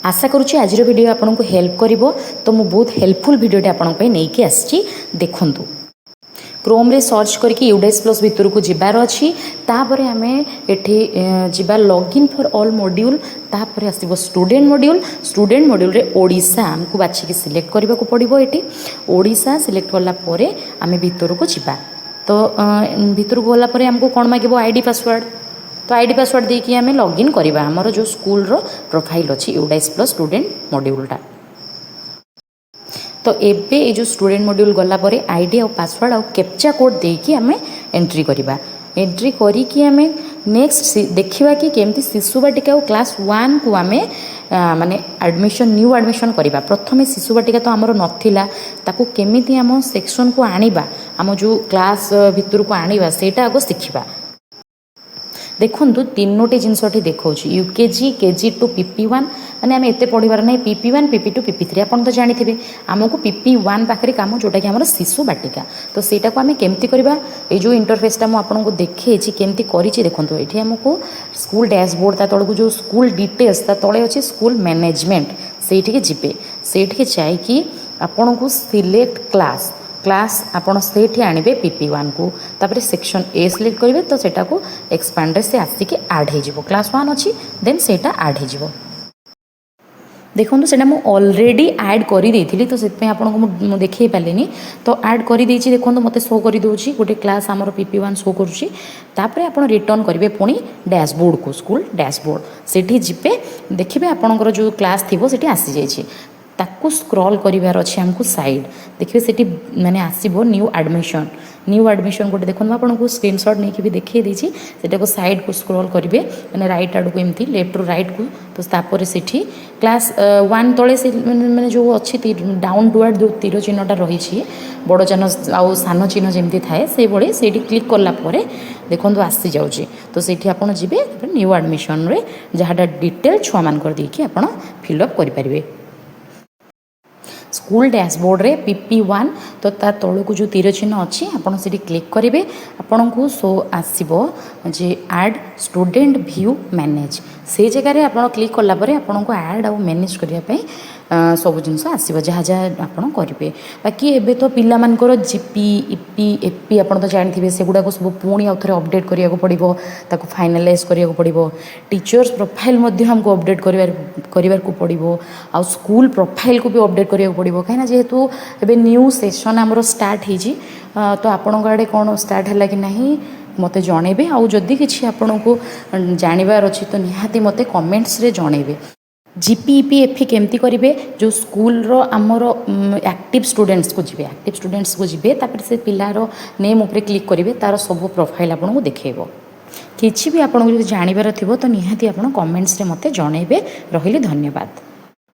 आशा करुँची आज वीडियो आपन को हेल्प करिवो। तो मु बहुत हेल्पफुल वीडियोटे आपन पे नहीं आसी देखंतु। क्रोम रे सर्च करके यूडेस प्लस भितर को जिबार अच्छी तापर आम एठी जिबा लॉगिन फॉर ऑल मॉड्यूल तापर आसीबो स्टूडेंट मॉड्यूल रे ओडिशा हमको बाछी सिलेक्ट करबा को पड़िबो। एठी ओडिशा सिलेक्ट करला परे आम भितर को जिबा। तो भितर को गला परे हमको कोन मागिबो आईडी पासवर्ड। तो आईडी पासवर्ड देकी आम लॉगिन करबा हमर जो स्कूल रो प्रोफाइल अच्छी यूडेस प्लस स्टूडेंट मॉड्यूलटा। तो एबे ये जो स्टूडेंट मॉड्यूल गला परे आईडी और पासवर्ड और कैप्चा कोड देकी आम एंट्री करबा। एंट्री करी कि आम नेक्स्ट देखिबा कि केमती शिशु बाटिका और क्लास 1 को आम माने एडमिशन न्यू एडमिशन करबा। प्रथमे शिशु बाटिका तो आमर नथिला ताकू केमिति आम सेक्शन को आनिबा आम जो क्लास भितर को आनिबा सेटा आगो सिखिबा। देखंतु तीनोटी जिनसटी देखौछि यूकेजी KG2 PP1 माने आम एते पढ़िबार नै PP1 PP2 PP3 आपन तो जानि थिबे। हमको PP1 पाखरे काम जोटा कि हमर शिशु बाटिका। तो सेटा को आम केमती करबा ए जो इंटरफेसटा मु आपन को देखैछि केमती करिछि देखंतु। एठी हमको स्कूल डैशबोर्ड ता तळको जो स्कूल डिटेल्स ता तळे अछि स्कूल मैनेजमेंट सेठी के जिबे। सेठी के चाहि कि आपन को सिलेक्ट क्लास आपन सेठी आनिबे PP1 को तापर सेक्शन ए सिलेक्ट करिवे। तो सेटा को एक्सपांडर से आसिके ऐड हे जिवो। क्लास 1 अछि देन सेटा ऐड हे जिवो। देखो सेटा मु ऑलरेडी ऐड करी देइथिली तो सेत पे आपन को मु देखै पालेनी। तो ऐड करी देइछि देखो मते शो करी दोछि गोटे क्लास हमर PP1 शो करूछि। तापर आपन रिटर्न करिवे पुणी डैशबोर्ड को स्कूल डैशबोर्ड सेठी जिपे देखिबे आपनकर जो क्लास थिबो सेठी आसी जाइछि। ताकू स्क्रॉल करिवार अछि हमको साइड देखिए सेठी माने आसीबो न्यू एडमिशन गोटे देखो आपन को स्क्रीनशॉट नहीं कि भी देखिए दीची सेटा को साइड को स्क्रॉल करिवे माने राइट आड़ को एमती लेफ्ट टू राइट को। तो तापर सेठी क्लास 1 तळे से माने जो अछि डाउनवर्ड जो तीर चिन्हटा रही छी बड़ चिन्ह आउ सान चिन्ह जेमती थाए से बळे सेठी क्लिक करला परे देखंतु आसी जाउची। तो सेठी आपन जिबे न्यू एडमिशन रे जहाडा डिटेल छुआ मान कर देकी आपन फिल अप करि परिबे। स्कूल डैशबोर्ड रे PP1 तो ता तळु को जो तीर चिन्ह अच्छी आपन से क्लिक करेंगे आपन को शो आसीबो जे ऐड स्टूडेंट व्यू मैनेज से जगह आपन क्लिक कला परे आपन को ऐड और मैनेज करिया पे सब जिनस आसीबो जहाँ जहाँ आपन करेंगे। बाकी एबे तो पिला मानकर GP EP FP आपन तो जानथिबे सेगुडा को सब पुणी आउ थरे अपडेट करिया को पड़िबो ताको फाइनलाइज करिया को पड़िबो। टीचर्स प्रोफाइल मध्ये हमको अपडेट करिवार को पड़िबो आउ स्कूल प्रोफाइल को भी अपडेट करिया को पड़िबो काहे ना जेहेतु एबे न्यू सेशन हमरो स्टार्ट हेजी। तो आपन आड़े कौन स्टार्ट है कि नहीं मते जणेबे आउ जदि किछि आपन को जानिबार अछि तो निहाती मते कमेंट्स रे जणेबे। GP EP FP केमती करिवे जो स्कूल रो आमर एक्टिव स्टूडेंट्स को जिबे तापर से पिलार नेम ऊपर क्लिक करिवे तार सब प्रोफाइल आपन को देखेबो। किछि भी आपन को जदि जानिबार थिबो तो निहाती आपन कमेंट्स रे मते जणेबे। रहिली धन्यवाद।